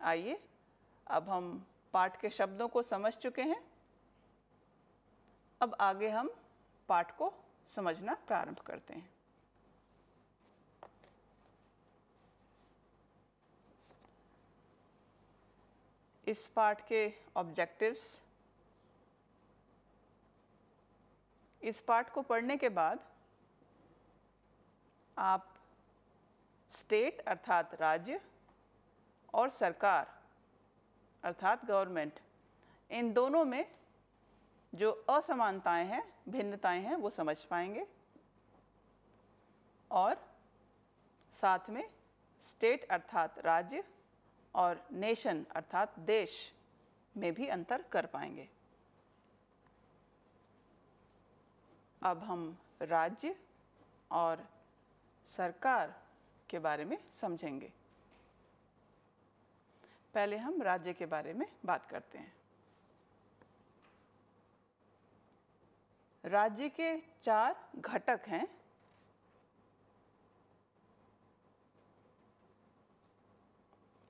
आइए अब हम पाठ के शब्दों को समझ चुके हैं। अब आगे हम पाठ को समझना प्रारंभ करते हैं। इस पाठ के ऑब्जेक्टिव्स, इस पाठ को पढ़ने के बाद आप स्टेट अर्थात राज्य और सरकार अर्थात गवर्नमेंट, इन दोनों में जो असमानताएं हैं, भिन्नताएं हैं, वो समझ पाएंगे और साथ में स्टेट अर्थात राज्य और नेशन अर्थात देश में भी अंतर कर पाएंगे। अब हम राज्य और सरकार के बारे में समझेंगे। पहले हम राज्य के बारे में बात करते हैं। राज्य के 4 घटक हैं।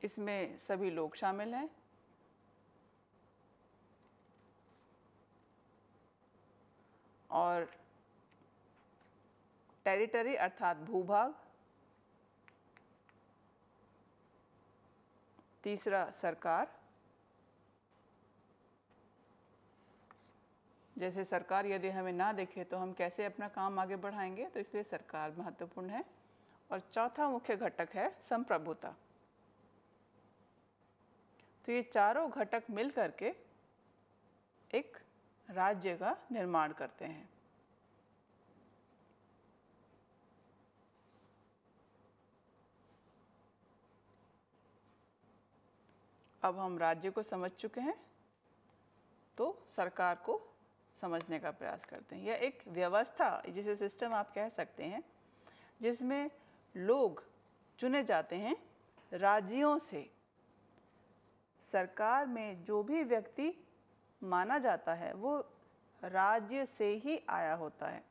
इसमें सभी लोग शामिल हैं। और टेरिटरी अर्थात भूभाग, तीसरा सरकार, जैसे सरकार यदि हमें ना देखे तो हम कैसे अपना काम आगे बढ़ाएंगे, तो इसलिए सरकार महत्वपूर्ण है। और चौथा मुख्य घटक है संप्रभुता। तो ये चारों घटक मिल करके एक राज्य का निर्माण करते हैं। अब हम राज्य को समझ चुके हैं तो सरकार को समझने का प्रयास करते हैं। यह एक व्यवस्था, जिसे सिस्टम आप कह सकते हैं, जिसमें लोग चुने जाते हैं राज्यों से। सरकार में जो भी व्यक्ति माना जाता है वो राज्य से ही आया होता है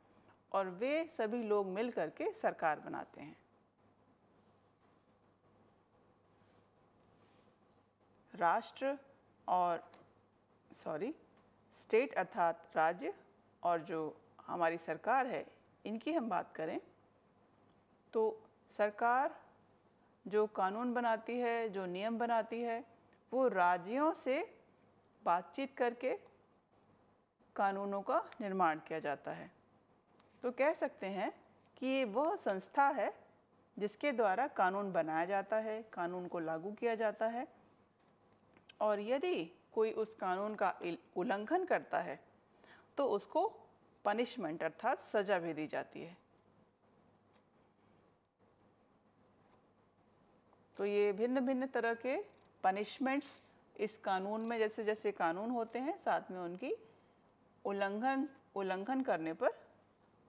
और वे सभी लोग मिल करके सरकार बनाते हैं। राष्ट्र और स्टेट अर्थात राज्य और जो हमारी सरकार है, इनकी हम बात करें तो सरकार जो कानून बनाती है, जो नियम बनाती है, वो राज्यों से बातचीत करके कानूनों का निर्माण किया जाता है। तो कह सकते हैं कि ये वह संस्था है जिसके द्वारा कानून बनाया जाता है, कानून को लागू किया जाता है और यदि कोई उस कानून का उल्लंघन करता है तो उसको पनिशमेंट अर्थात सज़ा भी दी जाती है। तो ये भिन्न भिन्न तरह के पनिशमेंट्स इस कानून में, जैसे जैसे कानून होते हैं, साथ में उनकी उल्लंघन करने पर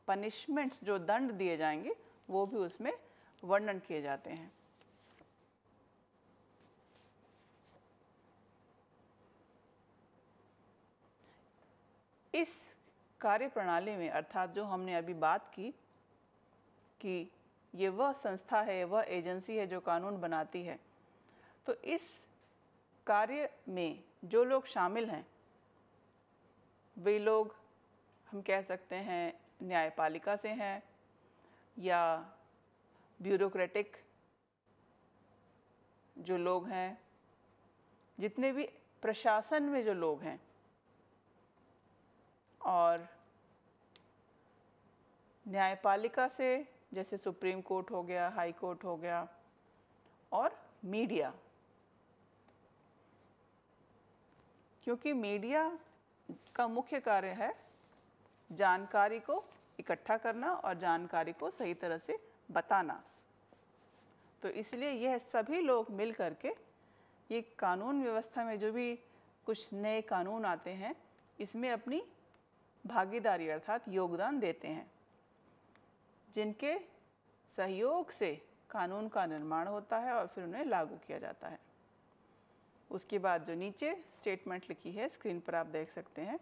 पनिशमेंट्स, जो दंड दिए जाएंगे, वो भी उसमें वर्णन किए जाते हैं। इस कार्य प्रणाली में, अर्थात जो हमने अभी बात की कि ये वह संस्था है, वह एजेंसी है जो कानून बनाती है, तो इस कार्य में जो लोग शामिल हैं वे लोग हम कह सकते हैं न्यायपालिका से हैं या ब्यूरोक्रेटिक जो लोग हैं, जितने भी प्रशासन में जो लोग हैं, और न्यायपालिका से जैसे सुप्रीम कोर्ट हो गया, हाई कोर्ट हो गया, और मीडिया, क्योंकि मीडिया का मुख्य कार्य है जानकारी को इकट्ठा करना और जानकारी को सही तरह से बताना। तो इसलिए यह सभी लोग मिल करके ये कानून व्यवस्था में जो भी कुछ नए कानून आते हैं, इसमें अपनी भागीदारी अर्थात योगदान देते हैं, जिनके सहयोग से कानून का निर्माण होता है और फिर उन्हें लागू किया जाता है। उसके बाद जो नीचे स्टेटमेंट लिखी है, स्क्रीन पर आप देख सकते हैं,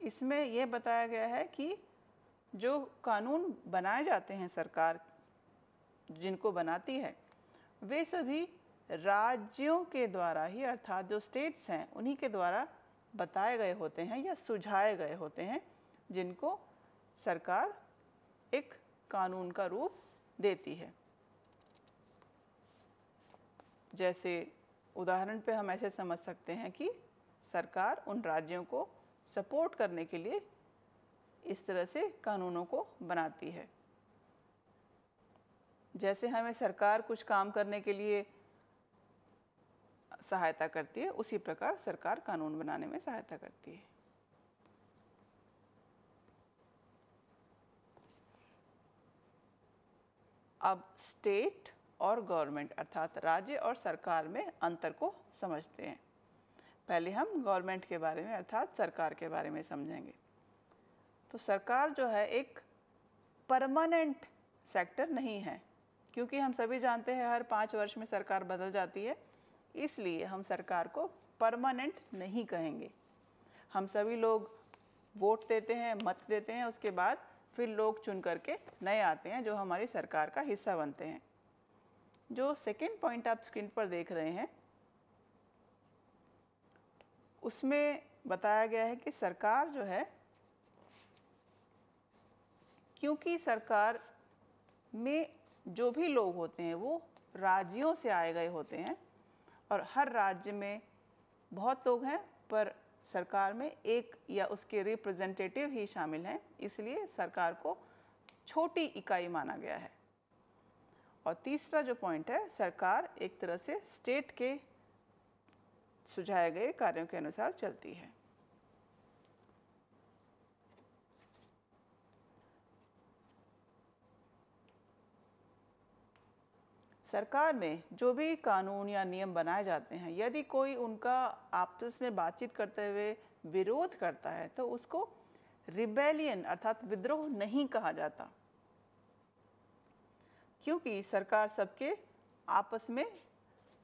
इसमें यह बताया गया है कि जो कानून बनाए जाते हैं, सरकार जिनको बनाती है, वे सभी राज्यों के द्वारा ही, अर्थात जो स्टेट्स हैं उन्हीं के द्वारा बताए गए होते हैं या सुझाए गए होते हैं, जिनको सरकार एक कानून का रूप देती है। जैसे उदाहरण पे हम ऐसे समझ सकते हैं कि सरकार उन राज्यों को सपोर्ट करने के लिए इस तरह से कानूनों को बनाती है। जैसे हमें सरकार कुछ काम करने के लिए सहायता करती है, उसी प्रकार सरकार कानून बनाने में सहायता करती है। अब स्टेट और गवर्नमेंट अर्थात राज्य और सरकार में अंतर को समझते हैं। पहले हम गवर्नमेंट के बारे में अर्थात सरकार के बारे में समझेंगे। तो सरकार जो है एक परमानेंट सेक्टर नहीं है, क्योंकि हम सभी जानते हैं हर 5 वर्ष में सरकार बदल जाती है, इसलिए हम सरकार को परमानेंट नहीं कहेंगे। हम सभी लोग वोट देते हैं, मत देते हैं, उसके बाद फिर लोग चुन करके नए आते हैं जो हमारी सरकार का हिस्सा बनते हैं। जो सेकंड पॉइंट आप स्क्रीन पर देख रहे हैं उसमें बताया गया है कि सरकार जो है, क्योंकि सरकार में जो भी लोग होते हैं वो राज्यों से आए गए होते हैं और हर राज्य में बहुत लोग हैं, पर सरकार में एक या उसके रिप्रेजेंटेटिव ही शामिल हैं, इसलिए सरकार को छोटी इकाई माना गया है। और तीसरा जो पॉइंट है, सरकार एक तरह से स्टेट के सुझाए गए कार्यों के अनुसार चलती है। सरकार में जो भी कानून या नियम बनाए जाते हैं, यदि कोई उनका आपस में बातचीत करते हुए विरोध करता है तो उसको रिबेलियन अर्थात विद्रोह नहीं कहा जाता, क्योंकि सरकार सबके आपस में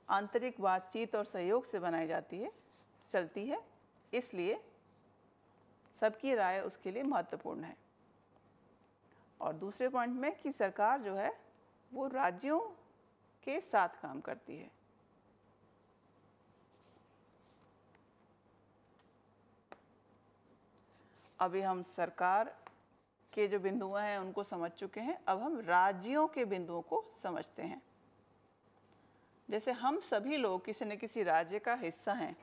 आंतरिक बातचीत और सहयोग से बनाई चलती है, इसलिए सबकी राय उसके लिए महत्वपूर्ण है। और दूसरे पॉइंट में कि सरकार जो है वो राज्यों के साथ काम करती है। अभी हम सरकार के जो बिंदु हैं उनको समझ चुके हैं, अब हम राज्यों के बिंदुओं को समझते हैं। जैसे हम सभी लोग किसी न किसी राज्य का हिस्सा हैं,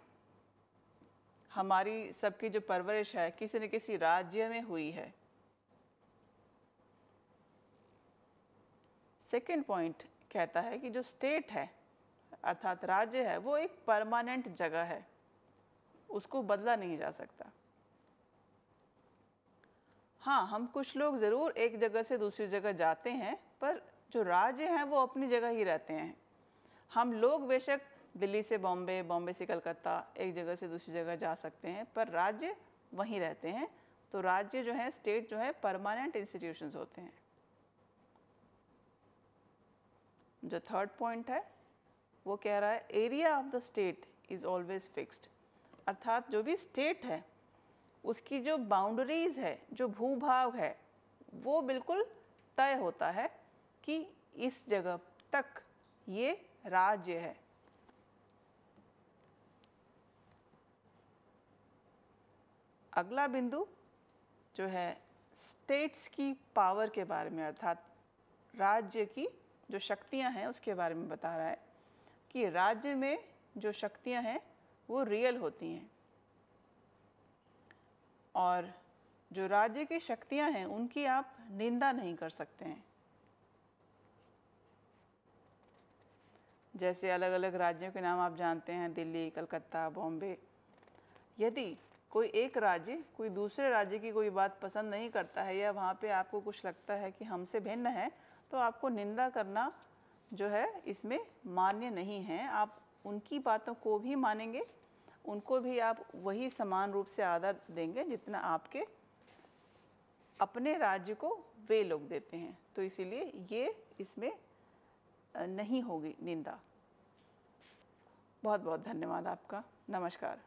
हमारी सबकी जो परवरिश है किसी न किसी राज्य में हुई है। सेकंड पॉइंट कहता है कि जो स्टेट है अर्थात राज्य है वो एक परमानेंट जगह है, उसको बदला नहीं जा सकता। हाँ, हम कुछ लोग ज़रूर एक जगह से दूसरी जगह जाते हैं, पर जो राज्य हैं वो अपनी जगह ही रहते हैं। हम लोग बेशक दिल्ली से बॉम्बे, बॉम्बे से कलकत्ता, एक जगह से दूसरी जगह जा सकते हैं, पर राज्य वहीं रहते हैं। तो राज्य जो है, स्टेट जो है, परमानेंट इंस्टीट्यूशंस होते हैं। जो थर्ड पॉइंट है वो कह रहा है area of the state is always fixed, अर्थात जो भी स्टेट है उसकी जो बाउंड्रीज़ है, जो भूभाग है, वो बिल्कुल तय होता है कि इस जगह तक ये राज्य है। अगला बिंदु जो है स्टेट्स की पावर के बारे में, अर्थात राज्य की जो शक्तियां हैं उसके बारे में बता रहा है कि राज्य में जो शक्तियां हैं वो रियल होती हैं और जो राज्य की शक्तियां हैं उनकी आप निंदा नहीं कर सकते हैं। जैसे अलग अलग राज्यों के नाम आप जानते हैं, दिल्ली, कलकत्ता, बॉम्बे। यदि कोई एक राज्य कोई दूसरे राज्य की कोई बात पसंद नहीं करता है या वहाँ पे आपको कुछ लगता है कि हमसे भिन्न है, तो आपको निंदा करना जो है इसमें मान्य नहीं है। आप उनकी बातों को भी मानेंगे, उनको भी आप वही समान रूप से आदर देंगे जितना आपके अपने राज्य को वे लोग देते हैं। तो इसीलिए ये इसमें नहीं होगी निंदा। बहुत बहुत धन्यवाद आपका। नमस्कार।